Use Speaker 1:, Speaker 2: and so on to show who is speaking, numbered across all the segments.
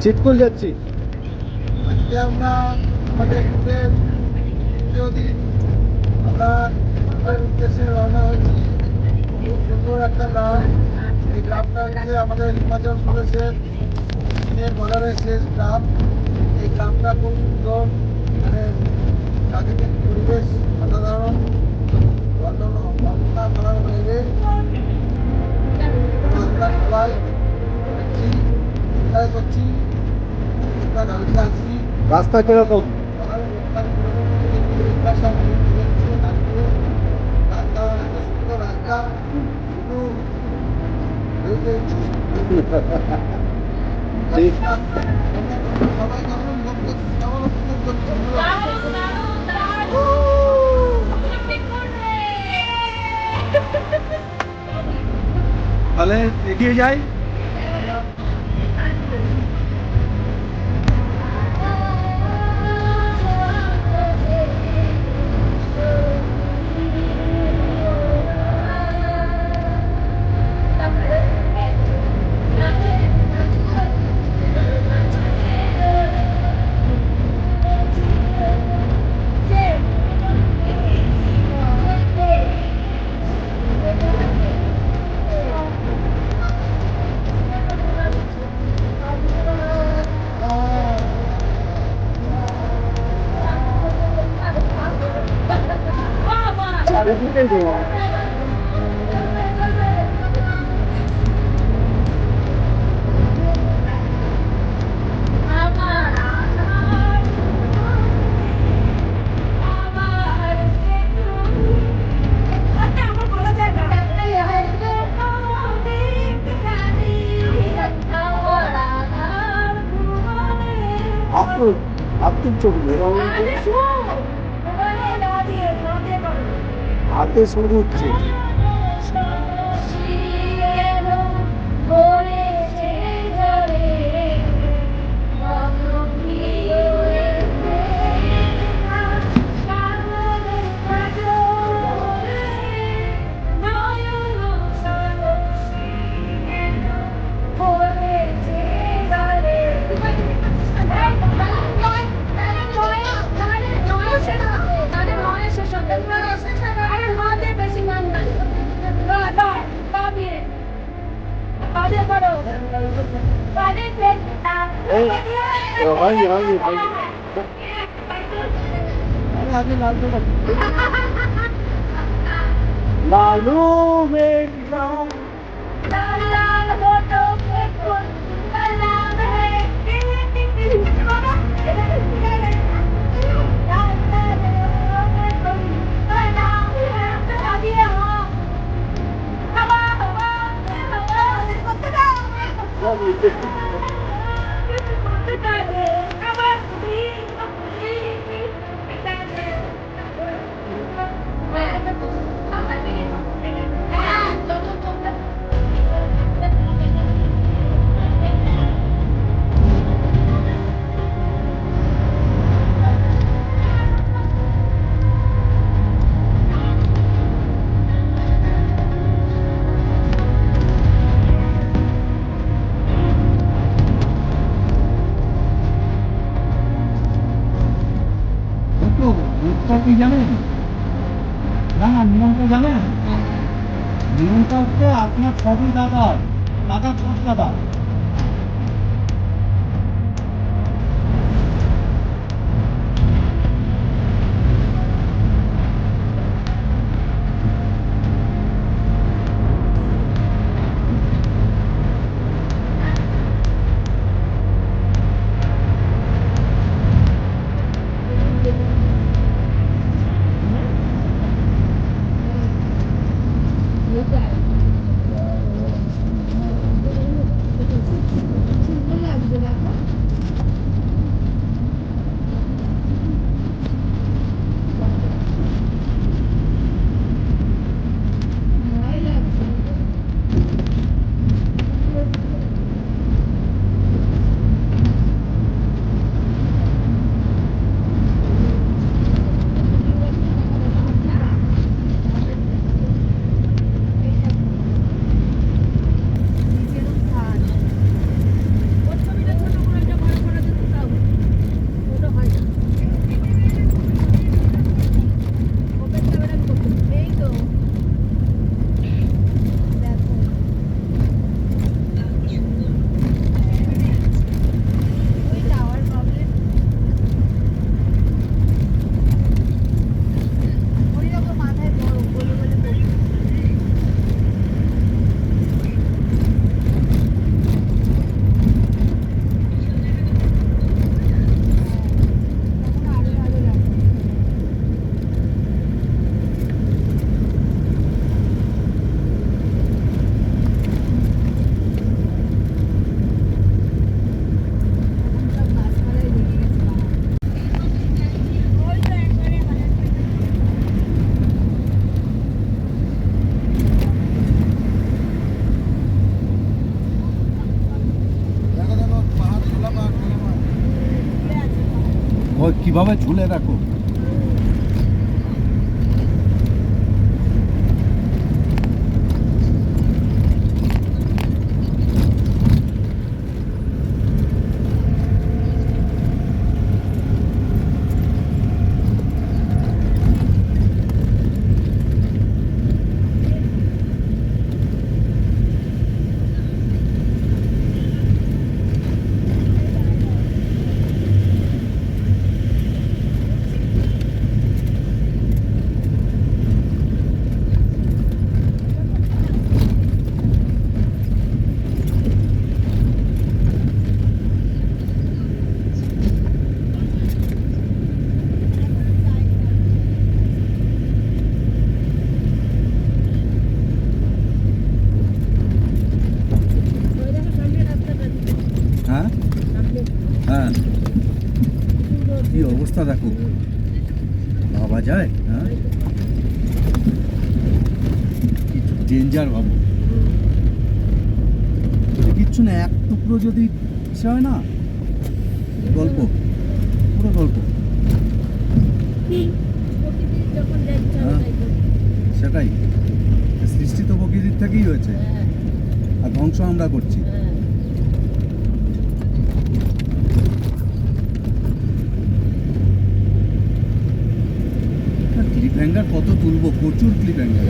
Speaker 1: চিটকুল যাচ্ছি।
Speaker 2: আজকে আমরা আমাদের ট্যুরের তৃতীয় দিন আমরা আমাদের উদ্দেশ্যে রওনা হয়েছি। খুব সুন্দর একটা গ্রাম। এই গ্রামটা হচ্ছে আমাদের হিমাচল প্রদেশের চীনের বর্ডারের শেষ গ্রাম। এই গ্রামটা খুব সুন্দর, মানে প্রাকৃতিক পরিবেশ অসাধারণ। বর্ণনা করার বাইরে আমরা সবাই দেখছি, এনজয় করছি, আমরা গাড়িতে আছি।
Speaker 1: রাস্তা কিরকম? ঠিক। তাহলে এগিয়ে যাই। আপনি চলবে হাতে শুরু হচ্ছে। লালু মেঘনাম কি জানেন? না না, নিয়মটা জানেন? নিয়মটা হচ্ছে আপনার সবই দাদা, দাদা সব দাদা।
Speaker 3: কিভাবে ঝুলে রাখো। হ্যাঁ হ্যাঁ, কি অবস্থা দেখো, ভাবা যায়? হ্যাঁ, ডেঞ্জার ভাবো। কিচ্ছু না, এক টুকরো যদি সে হয় না, গল্প, পুরো গল্প। হ্যাঁ, সেটাই, সৃষ্টি তো প্রকৃতির থেকেই হয়েছে, আর ধ্বংস আমরা করছি। ক্লিপ হ্যাঙ্গার কত তুলবো, প্রচুর ক্লিপ হ্যাঙ্গার।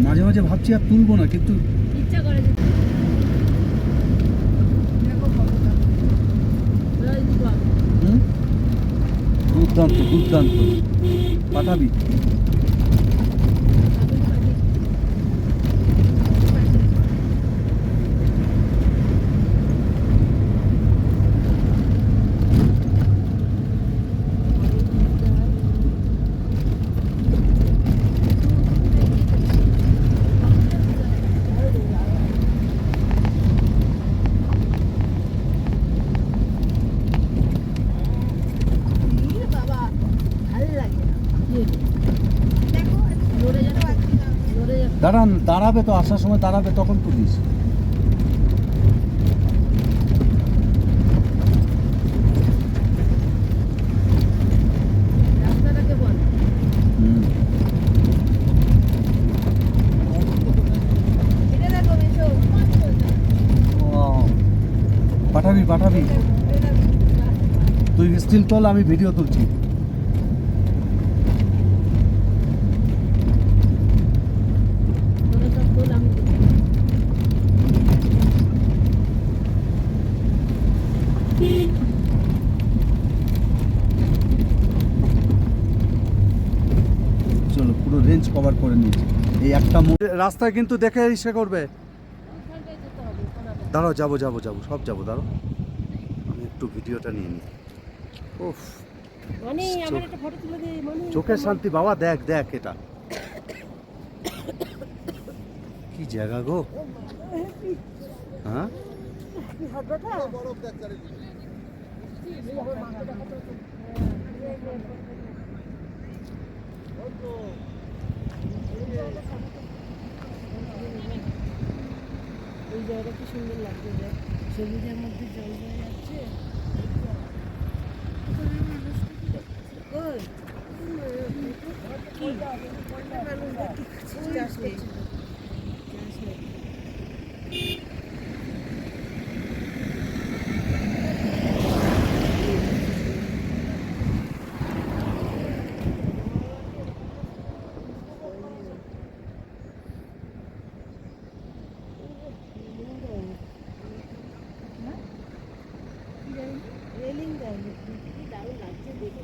Speaker 3: মাঝে মাঝে ভাবছি আর তুলবো না, কিন্তু
Speaker 4: ইচ্ছা করে যে
Speaker 3: দুর্দান্ত দুর্দান্ত পাঠাবি।
Speaker 4: বাবা ভালো লাগে না লড়ে যাচ্ছে লড়ে যাচ্ছে
Speaker 3: দাঁড়ান, দাঁড়াবে তো, আসার সময় দাঁড়াবে, তখন তুলিস।
Speaker 4: রাস্তাটাকে বল এটা দেখো মেশো
Speaker 3: পাঠাবি পাঠাবি, তুই স্টিল তোল, আমি ভিডিও তুলছি।
Speaker 4: তোরা সব বল আমি
Speaker 3: চলো, পুরো রেঞ্জ কভার করে নিয়েছি। এই একটা রাস্তায় কিন্তু দেখে ইসে করবে।
Speaker 4: ওখানটায় যেতে হবে ওখানে
Speaker 3: দাঁড়াও, যাবো যাবো যাবো, সব যাবো, দাঁড়াও আমি একটু ভিডিওটা নিয়ে নিই। ওফ,
Speaker 4: মানে আমার একটা ফটো তুলে দে মানে
Speaker 3: চোখের শান্তি বাবা, দেখ দেখ এটা কি জায়গা গো। হ্যাঁ,
Speaker 2: বরফ দেখ চারিদিকে।
Speaker 4: এই জায়গাটা কি সুন্দর লাগছে, দেখ সবুজের মধ্যে জল হয়ে যাচ্ছে। কই? কি? মানুষরা কি চাষ করছে? চাষ নাকি? রেলিং দেয়, কি দারুণ লাগছে দেখে।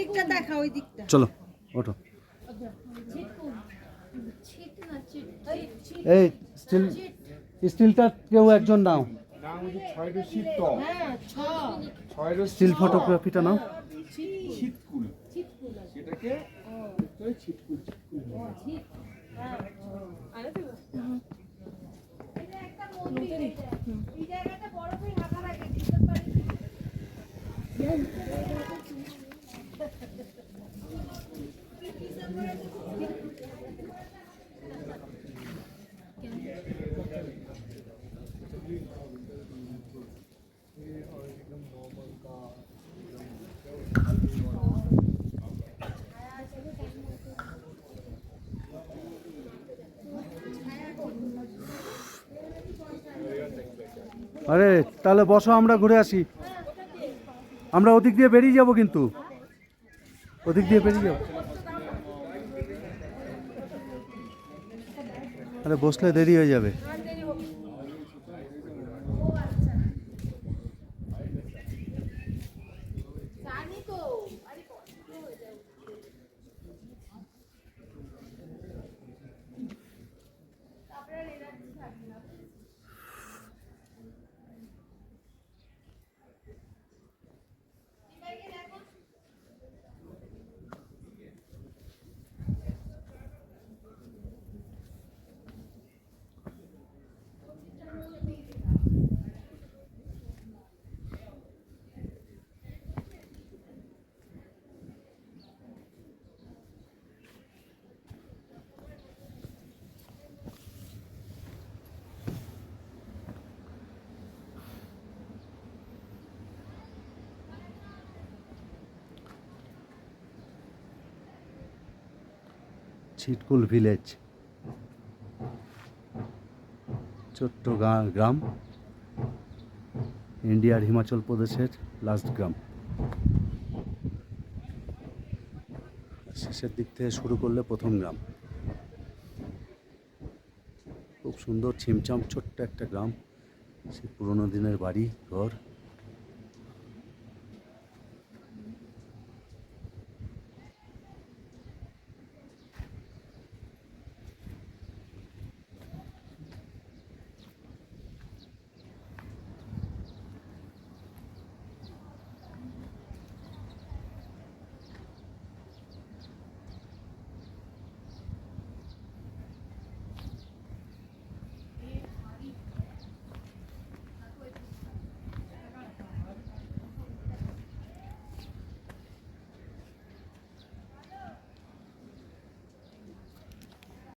Speaker 4: দিকটা দেখা, ওই দিকটা।
Speaker 3: চলো ওঠো। এই স্টিলটা কেউ একজন নাও,
Speaker 2: নাম হচ্ছে ছয়টা শীত
Speaker 4: হ্যাঁ,
Speaker 2: ছয়টা
Speaker 3: স্টিল ফটোগ্রাফিটা নাও।
Speaker 2: শীতকুল সেটাকে শীতকুল
Speaker 3: আরে তাহলে বসো, আমরা ঘুরে আসি। আমরা ওদিক দিয়ে বেরিয়ে যাব, কিন্তু ওদিক দিয়ে বেরিয়ে যাব। আরে বসলে দেরি হয়ে যাবে। ছিটকুল ভিলেজ, ছোট্ট গ্রাম, ইন্ডিয়ার হিমাচল প্রদেশের লাস্ট গ্রাম। শেষের দিক থেকে শুরু করলে প্রথম গ্রাম। খুব সুন্দর ছিমছাম ছোট্ট একটা গ্রাম, সে পুরোনো দিনের বাড়ি ঘর।